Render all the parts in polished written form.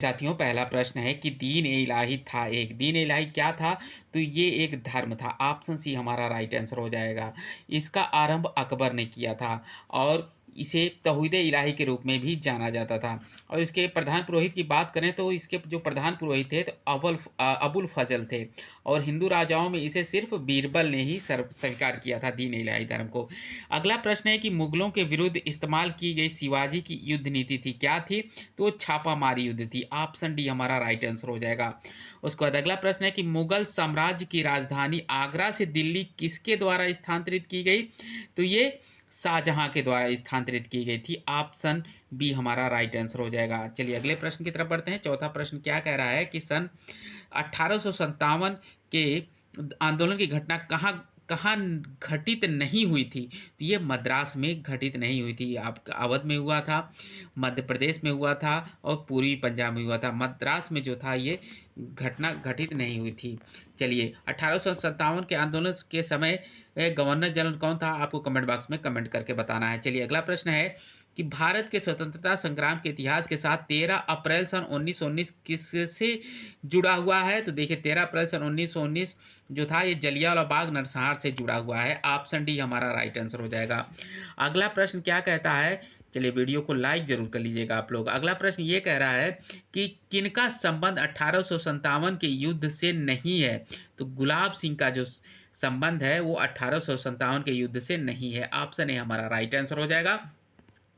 साथियों, पहला प्रश्न है कि दीन ए इलाही था एक। दीन ए इलाही क्या था? तो ये एक धर्म था। ऑप्शन सी हमारा राइट आंसर हो जाएगा। इसका आरंभ अकबर ने किया था और इसे तौहीद ए इलाही के रूप में भी जाना जाता था। और इसके प्रधान पुरोहित की बात करें तो इसके जो प्रधान पुरोहित थे तो अबुल फजल थे। और हिंदू राजाओं में इसे सिर्फ बीरबल ने ही स्वीकार किया था दीन ए इलाही धर्म को। अगला प्रश्न है कि मुगलों के विरुद्ध इस्तेमाल की गई शिवाजी की युद्ध नीति थी, क्या थी? तो छापामारी युद्ध थी। ऑप्शन डी हमारा राइट आंसर हो जाएगा। उसके बाद अगला प्रश्न है कि मुगल साम्राज्य की राजधानी आगरा से दिल्ली किसके द्वारा स्थानांतरित की गई? तो ये शाहजहां के द्वारा स्थानांतरित की गई थी। ऑप्शन बी हमारा राइट आंसर हो जाएगा। चलिए अगले प्रश्न की तरफ बढ़ते हैं। चौथा प्रश्न क्या कह रहा है कि सन 1857 के आंदोलन की घटना कहाँ कहाँ घटित नहीं हुई थी? तो ये मद्रास में घटित नहीं हुई थी। आप अवध में हुआ था, मध्य प्रदेश में हुआ था और पूर्वी पंजाब में हुआ था। मद्रास में जो था ये घटना घटित नहीं हुई थी। चलिए 1857 के आंदोलन के समय गवर्नर जनरल कौन था? आपको कमेंट बॉक्स में कमेंट करके बताना है। चलिए अगला प्रश्न है कि भारत के स्वतंत्रता संग्राम के इतिहास के साथ 13 अप्रैल सन 1919 किससे जुड़ा हुआ है? तो देखिए 13 अप्रैल सन 1919 जो था ये जलियांवाला बाग नरसंहार से जुड़ा हुआ है। ऑप्शन डी हमारा राइट आंसर हो जाएगा। अगला प्रश्न क्या कहता है? चलिए वीडियो को लाइक जरूर कर लीजिएगा आप लोग। अगला प्रश्न ये कह रहा है कि किनका संबंध 1857 के युद्ध से नहीं है? तो गुलाब सिंह का जो संबंध है वो 1857 के युद्ध से नहीं है। ऑप्शन ए हमारा राइट आंसर हो जाएगा।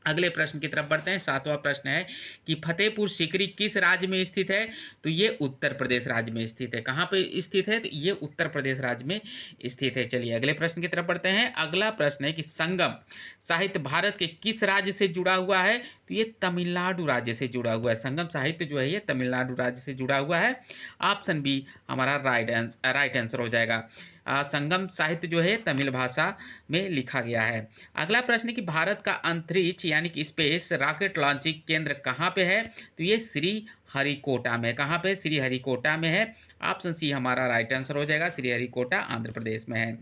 अगले प्रश्न की तरफ बढ़ते हैं। सातवां प्रश्न है कि फतेहपुर सीकरी किस राज्य में स्थित है? तो ये उत्तर प्रदेश राज्य में स्थित है। कहाँ पे स्थित है? तो ये उत्तर प्रदेश राज्य में स्थित है। चलिए अगले प्रश्न की तरफ बढ़ते हैं। अगला प्रश्न है कि संगम साहित्य भारत के किस राज्य से जुड़ा हुआ है? तो ये तमिलनाडु राज्य से जुड़ा हुआ है। संगम साहित्य जो है ये तमिलनाडु राज्य से जुड़ा हुआ है। ऑप्शन बी हमारा राइट आंसर हो जाएगा। संगम साहित्य जो है तमिल भाषा में लिखा गया है। अगला प्रश्न है कि भारत का अंतरिक्ष यानी कि स्पेस रॉकेट लॉन्चिंग केंद्र कहाँ पे है? तो ये श्री हरिकोटा में। कहाँ पे? श्री हरिकोटा में है। ऑप्शन सी हमारा राइट आंसर हो जाएगा। श्री हरिकोटा आंध्र प्रदेश में है।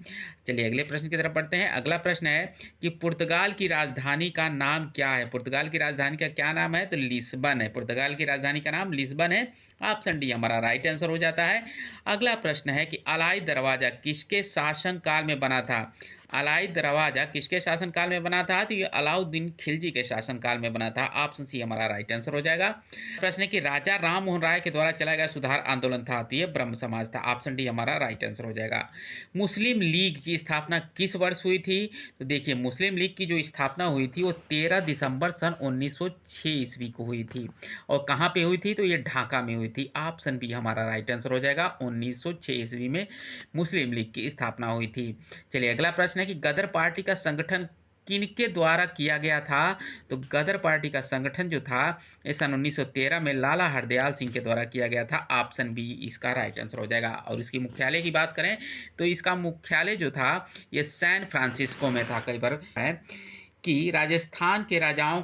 चलिए अगले प्रश्न की तरफ बढ़ते हैं। अगला प्रश्न है कि पुर्तगाल की राजधानी का नाम क्या है? पुर्तगाल की राजधानी का क्या नाम है? तो लिस्बन है। पुर्तगाल की राजधानी का नाम लिस्बन है। ऑप्शन डी हमारा राइट आंसर हो जाता है। अगला प्रश्न है कि अलाई दरवाजा किसके शासन काल में बना था? अलाई दरवाजा किसके शासनकाल में बना था? तो ये अलाउद्दीन खिलजी के शासनकाल में बना था। ऑप्शन सी हमारा राइट आंसर हो जाएगा। प्रश्न है कि राजा राम मोहन राय के द्वारा चलाया गया सुधार आंदोलन था? तो ये ब्रह्म समाज था। ऑप्शन डी हमारा राइट आंसर हो जाएगा। मुस्लिम लीग की स्थापना किस वर्ष हुई थी? तो देखिए मुस्लिम लीग की जो स्थापना हुई थी वो 13 दिसंबर सन 1906 ईस्वी को हुई थी। और कहाँ पे हुई थी? तो ये ढाका में हुई थी। ऑप्शन बी हमारा राइट आंसर हो जाएगा। 1906 ईस्वी में मुस्लिम लीग की स्थापना हुई थी। चलिए अगला प्रश्न है कि गदर पार्टी का संगठन किनके द्वारा किया गया था? तो गदर पार्टी का संगठन जो था ये सन 1913 में लाला हरदयाल सिंह के द्वारा किया गया था। ऑप्शन बी इसका राइट आंसर हो जाएगा। और इसकी मुख्यालय की बात करें तो इसका मुख्यालय जो था ये सैन फ्रांसिस्को में था। कई बार है कि राजस्थान के राजाओं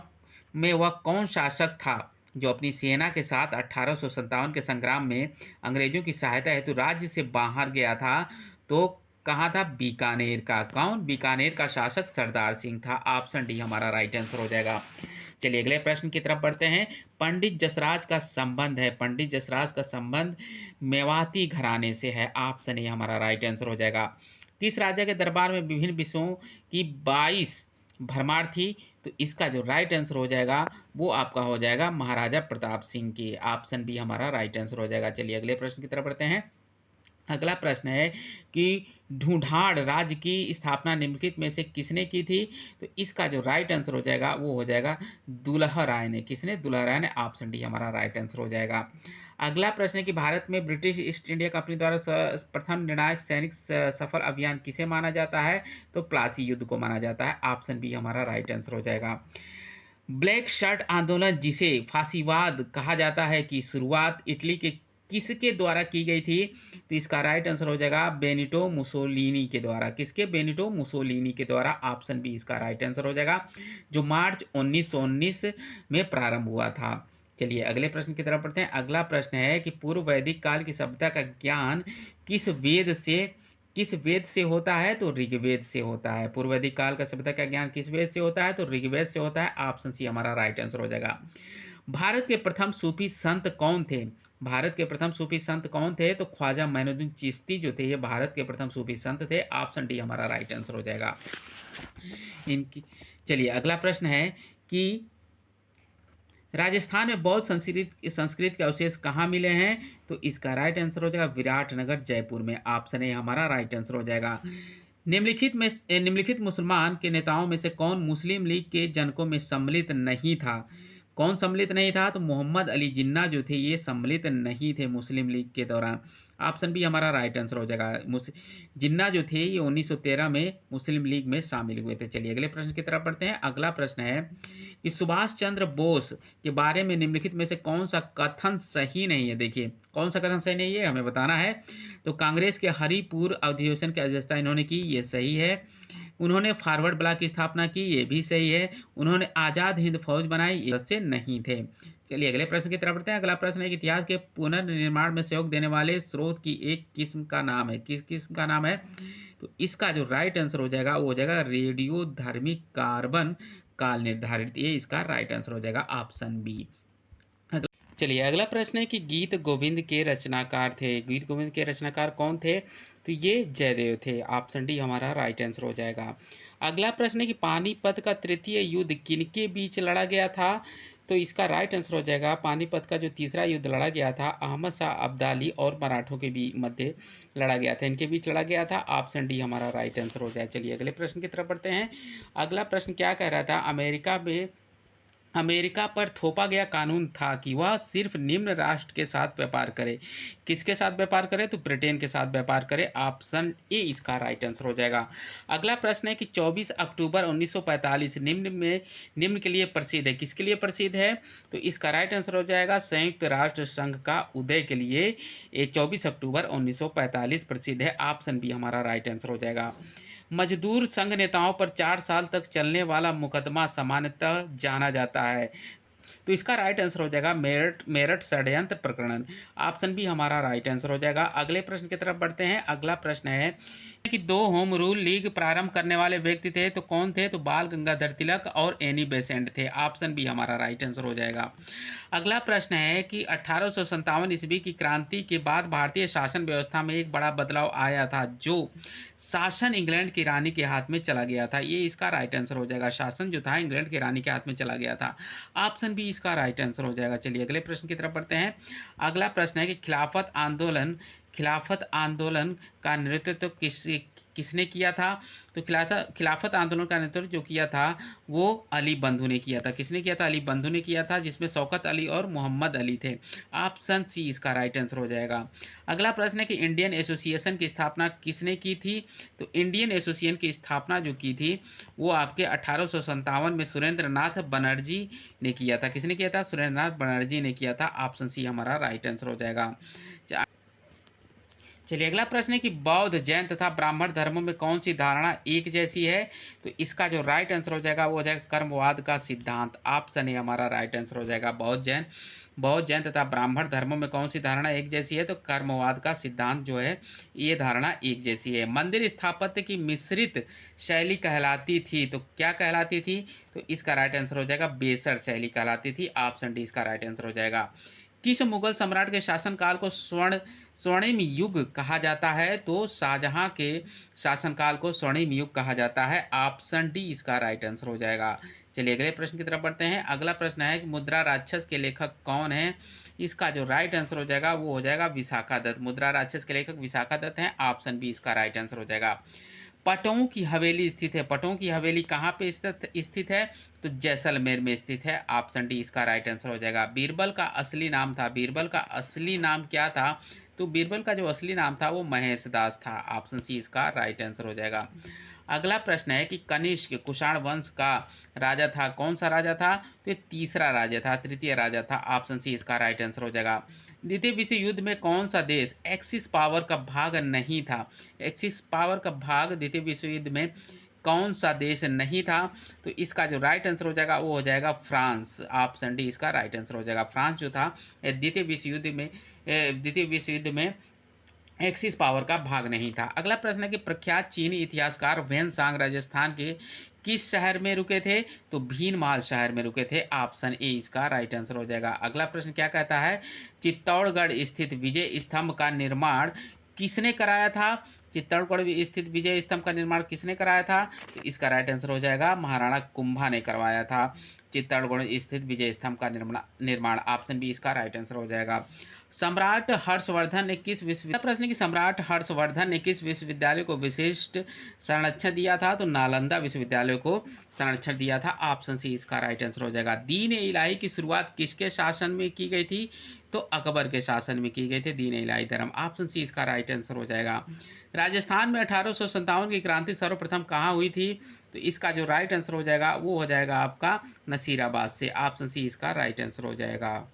में वह कौन शासक था जो अपनी सेना के साथ 1857 के संग्राम में अंग्रेजों की सहायता हेतु राज्य से बाहर गया था? तो कहाँ था? बीकानेर का। कौन? बीकानेर का शासक सरदार सिंह था। ऑप्शन डी हमारा राइट आंसर हो जाएगा। चलिए अगले प्रश्न की तरफ बढ़ते हैं। पंडित जसराज का संबंध है, पंडित जसराज का संबंध मेवाती घराने से है। ऑप्शन ए हमारा राइट आंसर हो जाएगा। किस राजा के दरबार में विभिन्न विषयों की 22 भरमार थी? तो इसका जो राइट आंसर हो जाएगा वो आपका हो जाएगा महाराजा प्रताप सिंह की। ऑप्शन बी हमारा राइट आंसर हो जाएगा। चलिए अगले प्रश्न की तरफ बढ़ते हैं। अगला प्रश्न है कि ढूंढाड़ राज्य की स्थापना निम्नलिखित में से किसने की थी? तो इसका जो राइट आंसर हो जाएगा वो हो जाएगा दुल्हा राय ने। किसने? दुल्हा राय ने। ऑप्शन डी हमारा राइट आंसर हो जाएगा। अगला प्रश्न है कि भारत में ब्रिटिश ईस्ट इंडिया कंपनी द्वारा प्रथम निर्णायक सैनिक सफल अभियान किसे माना जाता है? तो प्लासी युद्ध को माना जाता है। ऑप्शन बी हमारा राइट आंसर हो जाएगा। ब्लैक शर्ट आंदोलन जिसे फांसीवाद कहा जाता है की शुरुआत इटली के किसके द्वारा की गई थी? तो इसका राइट आंसर हो जाएगा बेनिटो मुसोलिनी के द्वारा। किसके? बेनिटो मुसोलिनी के द्वारा। ऑप्शन बी इसका राइट आंसर हो जाएगा, जो मार्च 1919 में प्रारंभ हुआ था। चलिए अगले प्रश्न की तरफ बढ़ते हैं। अगला प्रश्न है कि पूर्व वैदिक काल की सभ्यता का ज्ञान किस वेद से होता है? तो ऋग्वेद से होता है। पूर्व वैदिक काल का सभ्यता का ज्ञान किस वेद से होता है? तो ऋग्वेद से होता है। ऑप्शन सी हमारा राइट आंसर हो जाएगा। भारत के प्रथम सूफी संत कौन थे? भारत के प्रथम सूफी संत कौन थे? तो ख्वाजा मोइनुद्दीन चिश्ती जो थे, ये भारत के प्रथम सूफी संत थे। ऑप्शन डी हमारा राइट आंसर हो जाएगा। इनकी चलिए अगला प्रश्न है कि राजस्थान में बौद्ध संस्कृत के अवशेष कहाँ मिले हैं? तो इसका राइट आंसर हो जाएगा विराटनगर, जयपुर में। ऑप्शन ए हमारा राइट आंसर हो जाएगा। निम्नलिखित मुसलमान के नेताओं में से कौन मुस्लिम लीग के जनकों में सम्मिलित नहीं था? कौन सम्मिलित नहीं था? तो मोहम्मद अली जिन्ना जो थे ये सम्मिलित नहीं थे मुस्लिम लीग के दौरान। ऑप्शन बी हमारा राइट आंसर हो जाएगा। जिन्ना जो थे ये 1913 में मुस्लिम लीग में शामिल हुए थे। चलिए अगले प्रश्न की तरफ बढ़ते हैं। अगला प्रश्न है कि सुभाष चंद्र बोस के बारे में निम्नलिखित में से कौन सा कथन सही नहीं है? देखिए कौन सा कथन सही नहीं है हमें बताना है। तो कांग्रेस के हरिपुर अधिवेशन की अध्यक्षता इन्होंने की, ये सही है। उन्होंने फॉरवर्ड ब्लॉक की स्थापना की, ये भी सही है। उन्होंने आज़ाद हिंद फौज बनाई, ये सदस्य नहीं थे। चलिए अगले प्रश्न की तरफ बढ़ते हैं। अगला प्रश्न है कि इतिहास के पुनर्निर्माण में सहयोग देने वाले स्रोत की एक किस्म का नाम है। किस किस्म का नाम है? तो इसका जो राइट आंसर हो जाएगा वो हो जाएगा रेडियोधर्मी कार्बन काल निर्धारित। ये इसका राइट आंसर हो जाएगा ऑप्शन बी। चलिए अगला प्रश्न है कि गीत गोविंद के रचनाकार थे। गीत गोविंद के रचनाकार कौन थे? तो ये जयदेव थे। ऑप्शन डी हमारा राइट आंसर हो जाएगा। अगला प्रश्न है कि पानीपत का तृतीय युद्ध किनके बीच लड़ा गया था? तो इसका राइट आंसर हो जाएगा पानीपत का जो तीसरा युद्ध लड़ा गया था अहमद शाह अब्दाली और मराठों के भी मध्य लड़ा गया था, इनके बीच लड़ा गया था। ऑप्शन डी हमारा राइट आंसर हो जाए। चलिए अगले प्रश्न की तरफ बढ़ते हैं। अगला प्रश्न क्या कह रहा था? अमेरिका पर थोपा गया कानून था कि वह सिर्फ निम्न राष्ट्र के साथ व्यापार करे। किसके साथ व्यापार करे? तो ब्रिटेन के साथ व्यापार करे। ऑप्शन ए इसका राइट आंसर हो जाएगा। अगला प्रश्न है कि 24 अक्टूबर 1945 निम्न के लिए प्रसिद्ध है। किसके लिए प्रसिद्ध है? तो इसका राइट आंसर हो जाएगा संयुक्त राष्ट्र संघ का उदय के लिए ये 24 अक्टूबर 1945 प्रसिद्ध है। ऑप्शन बी हमारा राइट आंसर हो जाएगा। मजदूर संघ नेताओं पर 4 साल तक चलने वाला मुकदमा सामान्यतः जाना जाता है। तो इसका राइट आंसर हो जाएगा मेरठ मेरठ षड्यंत्र प्रकरण। ऑप्शन बी हमारा राइट आंसर हो जाएगा। अगले प्रश्न की तरफ बढ़ते हैं। अगला प्रश्न है कि 2 होम रूल लीग प्रारंभ करने वाले व्यक्ति थे, तो कौन थे? तो बाल गंगाधर तिलक और एनी बेसेंट थे। ऑप्शन बी हमारा राइट आंसर हो जाएगा। अगला प्रश्न है कि 1857 ईस्वी की क्रांति के बाद भारतीय शासन व्यवस्था में एक बड़ा बदलाव आया था, जो शासन इंग्लैंड की रानी के हाथ में चला गया था। ये इसका राइट आंसर हो जाएगा। शासन जो था इंग्लैंड की रानी के हाथ में चला गया था। ऑप्शन बी इसका राइट आंसर हो जाएगा। चलिए अगले प्रश्न की तरफ बढ़ते हैं। अगला प्रश्न है कि खिलाफत आंदोलन का नेतृत्व किसने किया था? तो खिलाफत आंदोलन का नेतृत्व जो किया था वो अली बंधु ने किया था। किसने किया था? अली बंधु ने किया था, जिसमें शौकत अली और मोहम्मद अली थे। ऑप्शन सी इसका राइट आंसर हो जाएगा। अगला प्रश्न है कि इंडियन एसोसिएशन की स्थापना किसने की थी? तो इंडियन एसोसिएशन की स्थापना जो की थी वो आपके 1857 में सुरेंद्र नाथ बनर्जी ने किया था। किसने किया था? सुरेंद्र नाथ बनर्जी ने किया था। ऑप्शन सी हमारा राइट आंसर हो जाएगा। चलिए अगला प्रश्न है कि बौद्ध, जैन तथा ब्राह्मण धर्मों में कौन सी धारणा एक जैसी है? तो इसका जो राइट आंसर हो जाएगा वो हो जाएगा कर्मवाद का सिद्धांत। ऑप्शन ए हमारा राइट आंसर हो जाएगा। बौद्ध जैन तथा ब्राह्मण धर्मों में कौन सी धारणा एक जैसी है? तो कर्मवाद का सिद्धांत जो है ये धारणा एक जैसी है। मंदिर स्थापत्य की मिश्रित शैली कहलाती थी, तो क्या कहलाती थी? तो इसका राइट आंसर हो जाएगा बेसर शैली कहलाती थी। ऑप्शन डी इसका राइट आंसर हो जाएगा। किस मुगल सम्राट के शासनकाल को स्वर्णिम युग कहा जाता है? तो शाहजहां के शासनकाल को स्वर्णिम युग कहा जाता है। ऑप्शन डी इसका राइट आंसर हो जाएगा। चलिए अगले प्रश्न की तरफ बढ़ते हैं। अगला प्रश्न है कि मुद्रा राक्षस के लेखक कौन है? इसका जो राइट आंसर हो जाएगा वो हो जाएगा विशाखा दत्त। मुद्रा राक्षस के लेखक विशाखा दत्त हैं। ऑप्शन बी इसका राइट आंसर हो जाएगा। पटों की हवेली स्थित है। पटों की हवेली कहाँ पे स्थित है? तो जैसलमेर में स्थित है। ऑप्शन डी इसका राइट आंसर हो जाएगा। बीरबल का असली नाम था, बीरबल का असली नाम क्या था? तो बीरबल का जो असली नाम था वो महेश दास था। ऑप्शन सी इसका राइट आंसर हो जाएगा। अगला प्रश्न है कि कनिष्क कुषाण वंश का राजा था, कौन सा राजा था? तो ये तीसरा राजा था, तृतीय राजा था। ऑप्शन सी इसका राइट आंसर हो जाएगा। द्वितीय विश्व युद्ध में कौन सा देश एक्सिस पावर का भाग नहीं था? एक्सिस पावर का भाग द्वितीय विश्व युद्ध में कौन सा देश नहीं था? तो इसका जो राइट आंसर हो जाएगा वो हो जाएगा फ्रांस। ऑप्शन डी इसका राइट आंसर हो जाएगा। फ्रांस जो था द्वितीय विश्व युद्ध में एक्सिस पावर का भाग नहीं था। अगला प्रश्न है कि प्रख्यात चीनी इतिहासकार व्हेन-सांग राजस्थान के किस शहर में रुके थे? तो भीनमाल शहर में रुके थे। ऑप्शन ए इसका राइट आंसर हो जाएगा। अगला प्रश्न क्या कहता है? चित्तौड़गढ़ स्थित विजय स्तंभ का निर्माण किसने कराया था? चित्तौड़गढ़ स्थित विजय स्तंभ का निर्माण किसने कराया था? तो इसका राइट आंसर हो जाएगा महाराणा कुंभा ने करवाया था चित्तौड़गढ़ स्थित विजय स्तंभ का निर्माण। ऑप्शन बी इसका राइट आंसर हो जाएगा। सम्राट हर्षवर्धन ने किस विश्व प्रश्न है कि सम्राट हर्षवर्धन ने किस विश्वविद्यालय को विशिष्ट संरक्षण दिया था? तो नालंदा विश्वविद्यालय को संरक्षण दिया था। ऑप्शन सी इसका राइट आंसर हो जाएगा। दीन ए इलाही की शुरुआत किसके शासन में की गई थी? तो अकबर के शासन में की गई थी दीन ए इलाही धर्म। ऑप्शन सी इसका राइट आंसर हो जाएगा। राजस्थान में 1857 की क्रांति सर्वप्रथम कहाँ हुई थी? तो इसका जो राइट आंसर हो जाएगा वो हो जाएगा आपका नसीराबाद से। ऑप्शन सी इसका राइट आंसर हो जाएगा।